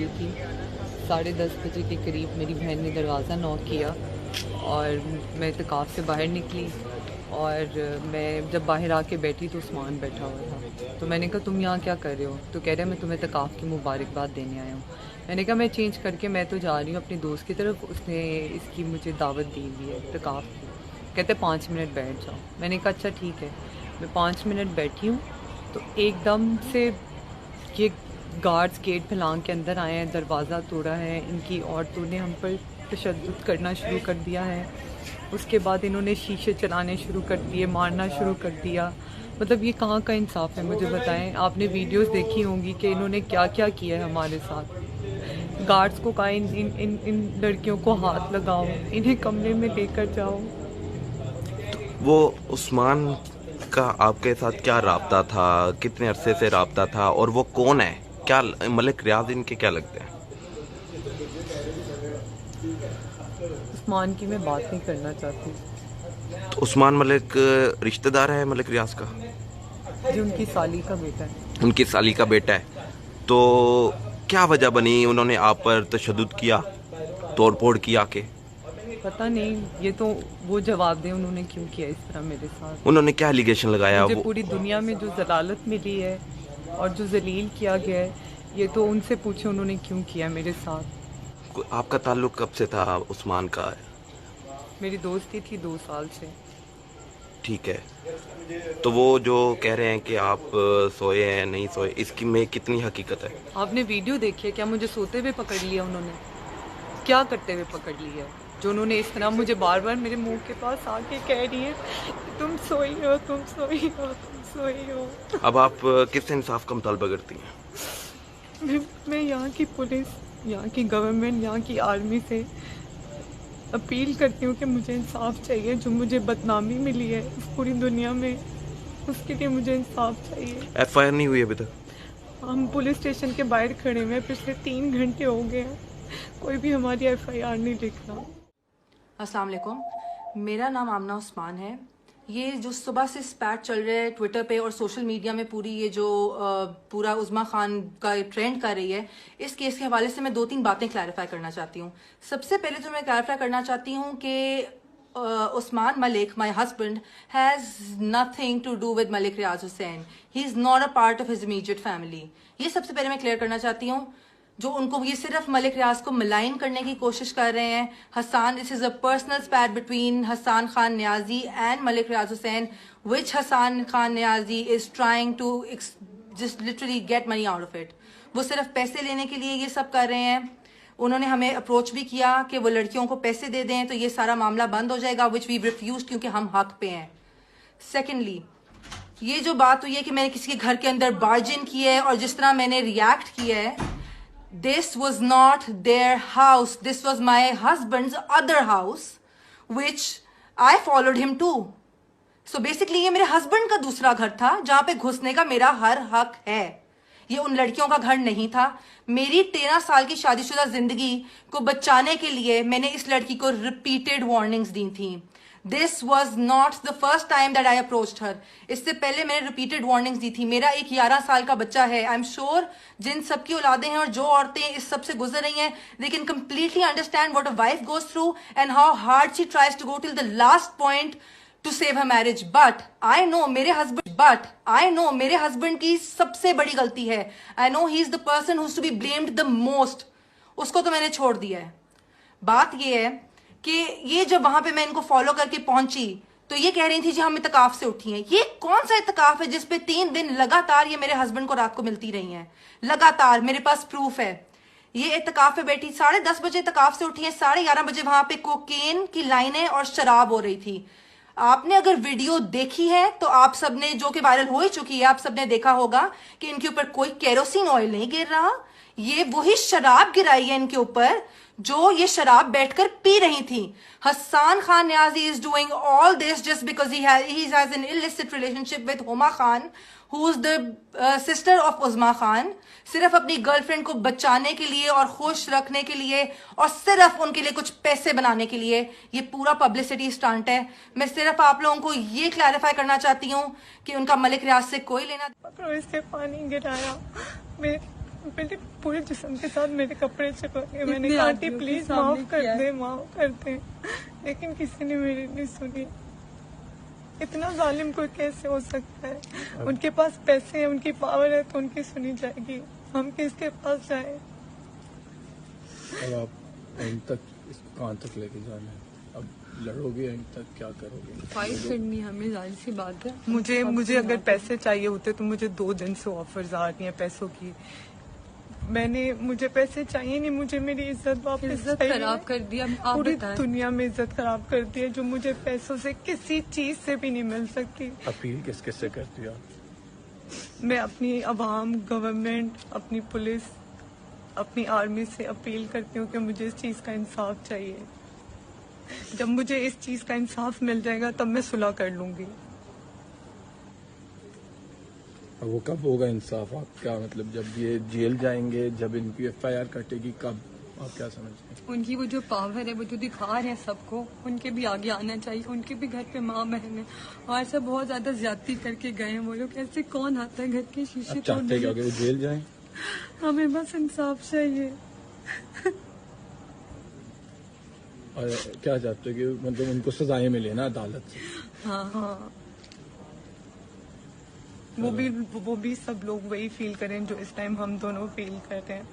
थी 10:30 बजे के करीब मेरी बहन ने दरवाज़ा नॉक किया और मैं इत्काफ़ से बाहर निकली और मैं जब बाहर आके बैठी तो उस्मान बैठा हुआ था। तो मैंने कहा तुम यहाँ क्या कर रहे हो? तो कह रहे हैं मैं तुम्हें इत्काफ़ की मुबारकबाद देने आया हूँ। मैंने कहा मैं चेंज करके मैं तो जा रही हूँ अपने दोस्त की तरफ, उसने इसकी मुझे दावत दी हुई है इत्काफ़ की। कहते 5 मिनट बैठ जाओ। मैंने कहा अच्छा ठीक है। मैं 5 मिनट बैठी हूँ तो एकदम से ये गार्ड्स गेट फैलांग के अंदर आए हैं, दरवाज़ा तोड़ा है, इनकी औरतों ने हम पर तशद्दुद करना शुरू कर दिया है। उसके बाद इन्होंने शीशे चलाने शुरू कर दिए, मारना शुरू कर दिया। मतलब ये कहाँ का इंसाफ है मुझे बताएं। आपने वीडियोस देखी होंगी कि इन्होंने क्या क्या किया है हमारे साथ। गार्ड्स को कहा इन लड़कियों को हाथ लगाओ, इन्हें कमरे में लेकर जाओ। वो उस्मान का आपके साथ क्या राब्ता था, कितने अरसे से राब्ता था, और वो कौन है? क्या मलिक रियाज इनके क्या लगते हैं? उस्मान की मैं बात नहीं करना चाहती। तो उस्मान मलिक रिश्तेदार है मलिक रियाज का? जो उनकी साली का बेटा है। उनकी साली का बेटा है। तो क्या वजह बनी, उन्होंने आप पर तशद्दुद किया, तोड़ फोड़ किया के? पता नहीं, ये तो वो जवाब दें उन्होंने क्यों किया इस तरह मेरे साथ। उन्होंने क्या एलिगेशन लगाया? मुझे वो पूरी दुनिया में जो जलालत मिली है और जो जलील किया गया है, ये तो उनसे पूछे उन्होंने क्यों किया मेरे साथ। आपका ताल्लुक कब से था उस्मान का? मेरी दोस्ती थी 2 साल से। ठीक है। तो वो जो कह रहे हैं कि आप सोए हैं, नहीं सोए, इसकी में कितनी हकीकत है? आपने वीडियो देखी है क्या? मुझे सोते हुए पकड़ लिया उन्होंने? क्या करते हुए पकड़ लिया है जो उन्होंने इस तरह मुझे बार बार मेरे मुंह के पास आके कह रही है तुम सोई हो, तुम सोई हो, तुम सोई हो। अब आप किस इंसाफ का मुतालबा करती हैं? मैं यहाँ की पुलिस, यहाँ की गवर्नमेंट, यहाँ की आर्मी से अपील करती हूँ कि मुझे इंसाफ चाहिए। जो मुझे बदनामी मिली है इस पूरी दुनिया में, उसके लिए मुझे इंसाफ चाहिए। एफआईआर नहीं हुई अभी तक? हम पुलिस स्टेशन के बाहर खड़े हुए हैं, पिछले 3 घंटे हो गए हैं, कोई भी हमारी एफआईआर नहीं लिख रहा। अस्सलाम वालेकुम, मेरा नाम आमना उस्मान है। ये जो सुबह से स्पैट चल रहा है ट्विटर पे और सोशल मीडिया में, पूरी ये जो पूरा उज़्मा खान का ट्रेंड कर रही है, इस केस के हवाले से मैं 2-3 बातें क्लैरिफाई करना चाहती हूँ। सबसे पहले तो मैं क्लैरिफाई करना चाहती हूँ कि Usman Malik, my husband, has nothing to do with Malik Riaz Hussain. He is not a part of his immediate family. ये सबसे पहले मैं क्लियर करना चाहती हूँ। जो उनको ये सिर्फ मलिक रियाज को मलाइन करने की कोशिश कर रहे हैं। Hasan, this is a personal spat between Hasan Khan Niazi and Malik Riaz Hussain, which Hasan Khan Niazi is trying to just literally get money out of it. वो सिर्फ पैसे लेने के लिए ये सब कर रहे हैं। उन्होंने हमें अप्रोच भी किया कि वो लड़कियों को पैसे दे दें तो ये सारा मामला बंद हो जाएगा, विच वी रिफ्यूज क्योंकि हम हक पे हैं। सेकेंडली, ये जो बात हुई है कि मैंने किसी के घर के अंदर बार्ज इन किया है और जिस तरह मैंने रिएक्ट किया है, this was not their house, this was my husband's other house which I followed him to. So basically ये मेरे हस्बैंड का दूसरा घर था जहां पे घुसने का मेरा हर हक है। ये उन लड़कियों का घर नहीं था। मेरी 13 साल की शादीशुदा जिंदगी को बचाने के लिए मैंने इस लड़की को रिपीटेड वार्निंग्स दी थी। This was not the first time that I approached her. इससे पहले मैंने रिपीटेड वार्निंग्स दी थी। मेरा एक 11 साल का बच्चा है। आई एम श्योर जिन सबकी औलादें हैं और जो औरतें इस सब से गुजर रही हैं, they can completely understand what a wife goes through and how hard she tries to go till the last point to save her marriage. But I know मेरे हस्बैंड की सबसे बड़ी गलती है। I know he is the person who's to be blamed the most. उसको तो मैंने छोड़ दिया है। बात ये है कि ये जब वहां पे मैं इनको फॉलो करके पहुंची तो ये कह रही थी जी हम इत्तकाफ से उठी हैं। ये कौन सा इत्तकाफ है जिसपे 3 दिन लगातार ये मेरे हस्बैंड को रात को मिलती रही हैं? लगातार मेरे पास प्रूफ है। ये इत्तकाफ पे बैठी, 10:30 बजे इत्तकाफ से उठी है, 11:30 बजे वहां पे कोकेन की लाइनें और शराब हो रही थी। आपने अगर वीडियो देखी है तो आप सबने, जो कि वायरल हो ही चुकी है, आप सबने देखा होगा कि इनके ऊपर कोई केरोसिन ऑयल नहीं गिर रहा। ये वही शराब गिराई है इनके ऊपर जो ये शराब बैठकर पी रही थी। Hasan Khan Niazi is doing all this just because he has an illicit relationship with Huma Khan, who is the sister of Uzma Khan. सिर्फ अपनी गर्लफ्रेंड को बचाने के लिए और खुश रखने के लिए और सिर्फ उनके लिए कुछ पैसे बनाने के लिए ये पूरा पब्लिसिटी स्टंट है। मैं सिर्फ आप लोगों को ये क्लैरिफाई करना चाहती हूँ कि उनका मलिक रियाज से कोई लेना। पकड़ो, इससे पानी गिराया, मेरे पूरे जिस्म के साथ मेरे कपड़े चिपक गए। मैंने इतने कहा आदमियों के प्लीज सामने माफ कर किया है। दे, माफ कर दे, लेकिन किसी ने मेरी नहीं सुनी। इतना जालिम कोई कैसे हो सकता है? उनके पास पैसे हैं, उनकी पावर है, तो उनकी सुनी जाएगी। हम किसके पास जाए? अब आप एंड तक इसको कहाँ तक लेके जाना है? अब लड़ोगे एंड तक, क्या करोगे? फाइट करनी हमें, जाहिर सी बात है। मुझे अगर पैसे चाहिए होते तो मुझे 2 दिन से ऑफर्स आ रही हैं पैसों की। मुझे पैसे चाहिए नहीं, मुझे मेरी इज्जत वापस इज्जत चाहिए। खराब कर दी। अब आप पूरी बताएं। दुनिया में इज्जत खराब कर दी है, जो मुझे पैसों से किसी चीज से भी नहीं मिल सकती। अपील किस किस से करती हो आप? मैं अपनी अवाम, गवर्नमेंट, अपनी पुलिस, अपनी आर्मी से अपील करती हूँ कि मुझे इस चीज का इंसाफ चाहिए। जब मुझे इस चीज का इंसाफ मिल जाएगा तब मैं सुलह कर लूंगी। अब वो कब होगा इंसाफ? आप क्या मतलब, जब ये जेल जाएंगे, जब इनकी FIR कटेगी, कब? आप क्या समझते हैं? उनकी वो जो पावर है, वो जो दिखा रहे हैं सबको, उनके भी आगे आना चाहिए। उनके भी घर पे माँ बहन है और सब बहुत ज्यादा ज्यादती करके गए हैं वो लोग। ऐसे कौन आता है घर के शीशे आप चाहते हैं क्या कि वो जेल जाएं? हमें बस इंसाफ चाहिए। और क्या चाहते हो कि मतलब उनको सजाएं मिले ना अदालत से? हाँ, वो भी सब लोग वही फील करें जो इस टाइम हम दोनों फील कर रहे हैं।